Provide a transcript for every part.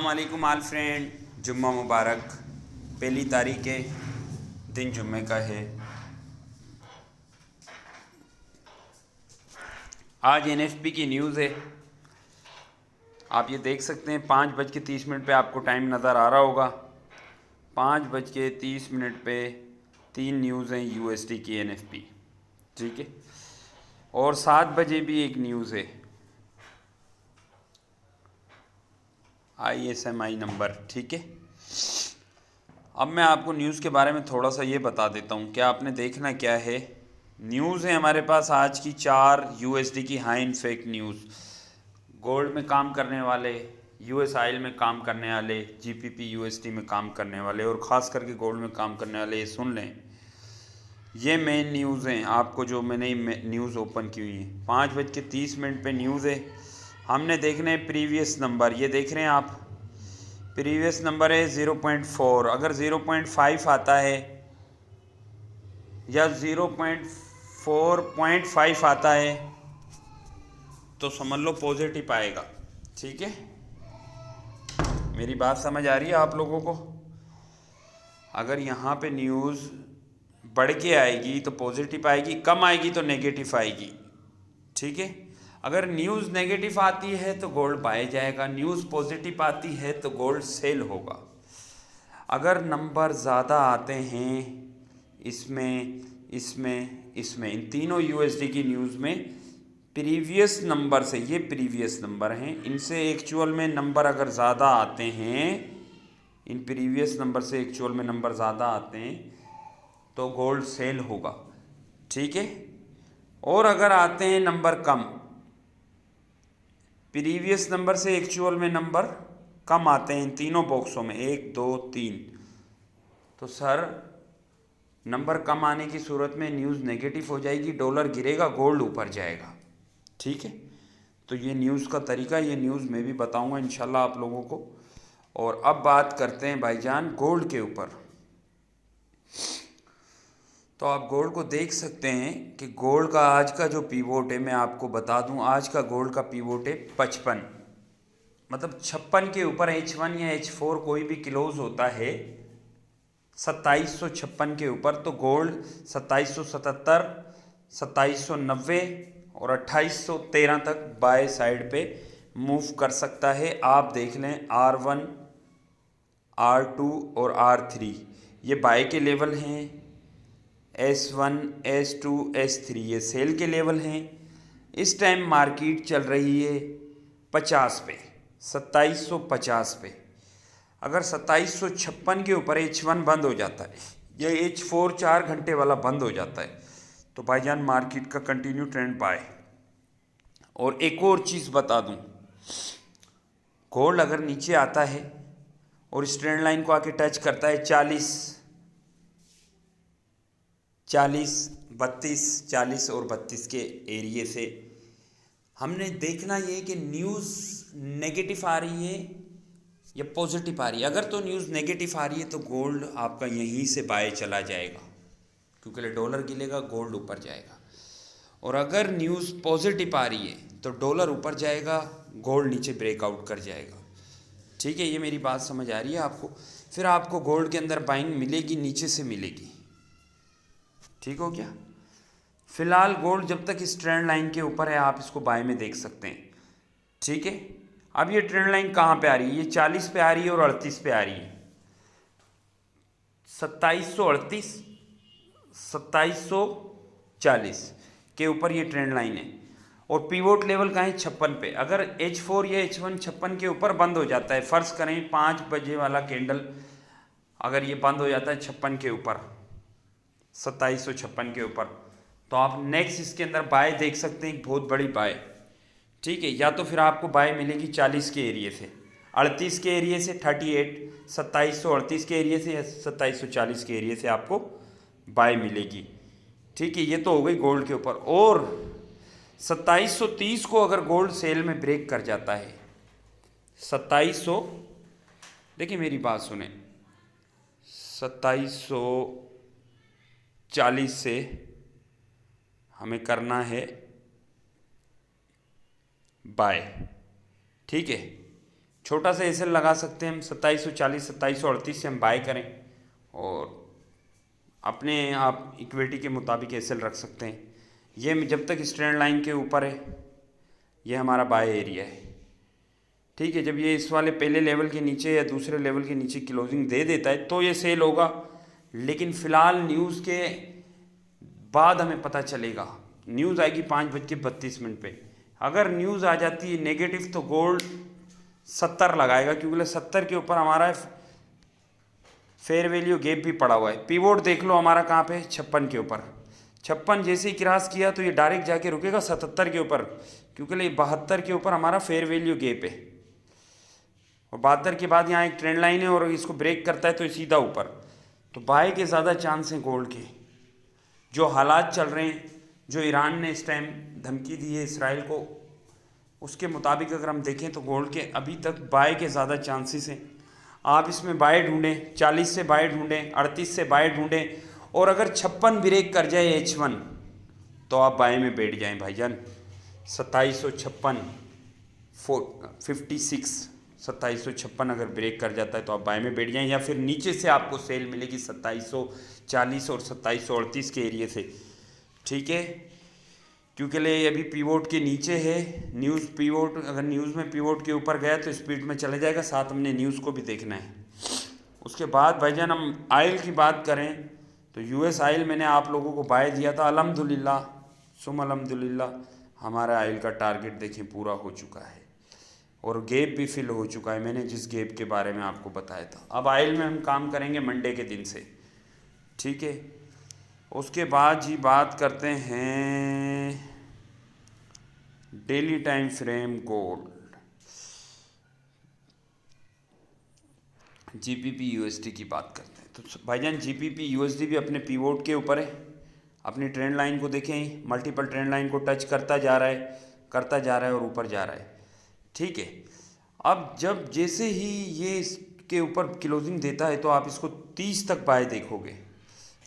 वालेकुम आल फ्रेंड, जुम्मा मुबारक। पहली तारीख है, दिन जुम्मे का है। आज एनएफपी की न्यूज़ है, आप ये देख सकते हैं। 5:30 पे आपको टाइम नज़र आ रहा होगा। 5:30 पे 3 न्यूज़ हैं यूएसडी की एनएफपी, ठीक है। और 7 बजे भी एक न्यूज़ है ISMI नंबर, ठीक है। अब मैं आपको न्यूज़ के बारे में थोड़ा सा ये बता देता हूँ। क्या आपने देखना क्या है, न्यूज़ है हमारे पास आज की 4 यूएसडी की high and fake news. Gold में काम करने वाले, यूएस ऑयल में काम करने वाले, जीपीपी यूएसडी में काम करने वाले और ख़ास करके गोल्ड में काम करने वाले, ये सुन लें। ये मेन न्यूज़ हैं आपको जो मैंने न्यूज़ ओपन की हुई है। 5:30 पे न्यूज़ है। हमने देखने हैं प्रीवियस नंबर, ये देख रहे हैं आप। प्रीवियस नंबर है 0.4। अगर 0.5 आता है या 0.4.5 आता है तो समझ लो पॉजिटिव आएगा, ठीक है। मेरी बात समझ आ रही है आप लोगों को? अगर यहाँ पे न्यूज़ बढ़ के आएगी तो पॉजिटिव आएगी, कम आएगी तो नेगेटिव आएगी, ठीक है। अगर न्यूज़ नेगेटिव आती है तो गोल्ड बाय जाएगा, न्यूज़ पॉजिटिव आती है तो गोल्ड सेल होगा। अगर नंबर ज़्यादा आते हैं इसमें इसमें इसमें इन तीनों यूएसडी की न्यूज़ में प्रीवियस नंबर से, ये प्रीवियस नंबर हैं, इनसे एक्चुअल में नंबर अगर ज़्यादा आते हैं, इन प्रीवियस नंबर से एक्चुअल में नंबर ज़्यादा आते हैं तो गोल्ड सेल होगा, ठीक है। और अगर आते हैं नंबर कम, प्रीवियस नंबर से एक्चुअल में नंबर कम आते हैं इन तीनों बॉक्सों में 1 2 3, तो सर नंबर कम आने की सूरत में न्यूज़ नेगेटिव हो जाएगी, डॉलर गिरेगा, गोल्ड ऊपर जाएगा, ठीक है। तो ये न्यूज़ का तरीका, ये न्यूज़ मैं भी बताऊंगा इंशाल्लाह आप लोगों को। और अब बात करते हैं भाईजान गोल्ड के ऊपर। तो आप गोल्ड को देख सकते हैं कि गोल्ड का आज का जो पीवोट है, मैं आपको बता दूं, आज का गोल्ड का पीवोट है 55, मतलब 56 के ऊपर H1 या H4 कोई भी क्लोज होता है 2756 के ऊपर तो गोल्ड 2777, 2790 और 2813 तक बाय साइड पे मूव कर सकता है। आप देख लें R1, R2 और R3 ये बाय के लेवल हैं, S1, S2, S3 ये सेल के लेवल हैं। इस टाइम मार्केट चल रही है 50 पे, 2750 पे। अगर 2756 के ऊपर H1 बंद हो जाता है या H4 4 घंटे वाला बंद हो जाता है तो भाईजान मार्केट का कंटिन्यू ट्रेंड बाय। और एक और चीज़ बता दूं, गोल्ड अगर नीचे आता है और इस ट्रेंड लाइन को आके टच करता है 40, 40 और 32 के एरिए से, हमने देखना ये कि न्यूज़ नेगेटिव आ रही है या पॉजिटिव आ रही है। अगर तो न्यूज़ नेगेटिव आ रही है तो गोल्ड आपका यहीं से बाय चला जाएगा, क्योंकि डॉलर गिरेगा, गोल्ड ऊपर जाएगा। और अगर न्यूज़ पॉजिटिव आ रही है तो डॉलर ऊपर जाएगा, गोल्ड नीचे ब्रेकआउट कर जाएगा, ठीक है। ये मेरी बात समझ आ रही है आपको? फिर आपको गोल्ड के अंदर बाइंग मिलेगी, नीचे से मिलेगी, ठीक हो गया। फिलहाल गोल्ड जब तक इस ट्रेंड लाइन के ऊपर है आप इसको बाय में देख सकते हैं, ठीक है। अब ये ट्रेंड लाइन कहाँ पे आ रही है? ये 40 पे आ रही है और 38 पे आ रही है। 2738, 2740 के ऊपर ये ट्रेंड लाइन है। और पीवोट लेवल कहाँ है? 56 पे। अगर H4 या H1 56 के ऊपर बंद हो जाता है, फ़र्ज़ करें 5 बजे वाला कैंडल अगर ये बंद हो जाता है 56 के ऊपर, 2756 के ऊपर, तो आप नेक्स्ट इसके अंदर बाय देख सकते हैं, बहुत बड़ी बाय, ठीक है। या तो फिर आपको बाय मिलेगी 40 के एरिए से, 38 के एरिए से, 38, 2738 के एरिए से या 2740 के एरिए से आपको बाय मिलेगी, ठीक है। ये तो हो गई गोल्ड के ऊपर। और 2730 को अगर गोल्ड सेल में ब्रेक कर जाता है, 2700, देखिए मेरी बात सुने, 2740 से हमें करना है बाय, ठीक है, छोटा सा एसएल लगा सकते हैं हम 2740 2738 से हम बाय करें, और अपने आप इक्विटी के मुताबिक एसएल रख सकते हैं। ये जब तक स्ट्रेंड लाइन के ऊपर है ये हमारा बाय एरिया है, ठीक है। जब ये इस वाले पहले लेवल के नीचे या दूसरे लेवल के नीचे क्लोजिंग दे देता है तो ये सेल होगा, लेकिन फ़िलहाल न्यूज़ के बाद हमें पता चलेगा। न्यूज़ आएगी 5:32 पे, अगर न्यूज़ आ जाती है नेगेटिव तो गोल्ड 70 लगाएगा, क्योंकि 70 के ऊपर हमारा फेयर वैल्यू गैप भी पड़ा हुआ है। पीवोट देख लो हमारा कहाँ पे, 56 के ऊपर। 56 जैसे ही क्रॉस किया तो ये डायरेक्ट जाके रुकेगा 77 के ऊपर, क्योंकि 72 के ऊपर हमारा फेयर वैल्यू गैप है, और 72 के बाद यहाँ एक ट्रेंड लाइन है और इसको ब्रेक करता है तो सीधा ऊपर। तो बाय के ज़्यादा चांस हैं गोल्ड के। जो हालात चल रहे हैं, जो ईरान ने इस टाइम धमकी दी है इसराइल को, उसके मुताबिक अगर हम देखें तो गोल्ड के अभी तक बाय के ज़्यादा चांसेस हैं। आप इसमें बाय ढूंढें, 40 से बाय ढूंढें, 38 से बाय ढूंढें, और अगर 56 ब्रेक कर जाए H1 तो आप बाय में बैठ जाएं भाईजान। 2756 56 2756 अगर ब्रेक कर जाता है तो आप बाय में बैठ जाएं, या फिर नीचे से आपको सेल मिलेगी 2740 और 2738 के एरिए से, ठीक है। क्योंकि ले अभी पीवोट के नीचे है, न्यूज़ पीवोट अगर न्यूज़ में पीवोट के ऊपर गया तो स्पीड में चले जाएगा, साथ हमने न्यूज़ को भी देखना है। उसके बाद भाईजान हम आयल की बात करें तो यूएस आयल मैंने आप लोगों को बाय दिया था, अल्हम्दुलिल्लाह सुम अल्हम्दुलिल्लाह हमारा आयल का टारगेट देखें पूरा हो चुका है, और गैप भी फिल हो चुका है, मैंने जिस गैप के बारे में आपको बताया था। अब आयल में हम काम करेंगे मंडे के दिन से, ठीक है। उसके बाद जी बात करते हैं daily time frame gold, GPP USD की बात करते हैं। तो भाईजान जीपीपी यूएसडी भी अपने पीवोट के ऊपर है। अपनी ट्रेंड लाइन को देखें, मल्टीपल ट्रेंड लाइन को टच करता जा रहा है और ऊपर जा रहा है, ठीक है। अब जब जैसे ही ये इसके ऊपर क्लोजिंग देता है तो आप इसको 30 तक बाय देखोगे।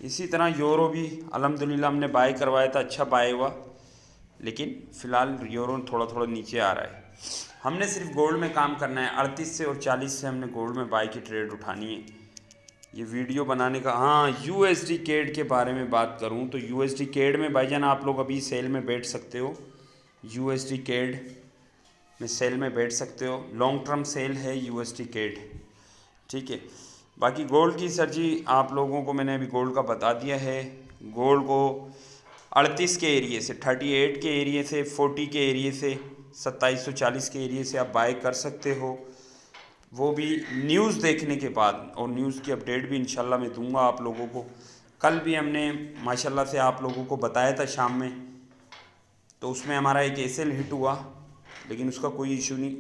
इसी तरह यूरो भी अल्हम्दुलिल्लाह हमने बाय करवाया था, अच्छा बाय हुआ, लेकिन फ़िलहाल यूरो थोड़ा थोड़ा नीचे आ रहा है। हमने सिर्फ गोल्ड में काम करना है, 38 से और 40 से हमने गोल्ड में बाय की ट्रेड उठानी है। ये वीडियो बनाने का, हाँ यूएसडी केड के बारे में बात करूँ तो यूएसडी केड में भाईजान आप लोग अभी सेल में बैठ सकते हो, यूएसडी केड में सेल में बैठ सकते हो, लॉन्ग टर्म सेल है यूएसडी केड, ठीक है। बाकी गोल्ड की सर जी आप लोगों को मैंने अभी गोल्ड का बता दिया है। गोल्ड को 38 के एरिए से, 38 के एरिए से, 40 के एरिए से, 2740 के एरिए से आप बाय कर सकते हो, वो भी न्यूज़ देखने के बाद, और न्यूज़ की अपडेट भी इंशाल्लाह मैं दूंगा आप लोगों को। कल भी हमने माशाल्लाह से आप लोगों को बताया था शाम में, तो उसमें हमारा एक एसएल हिट हुआ, लेकिन उसका कोई इशू नहीं।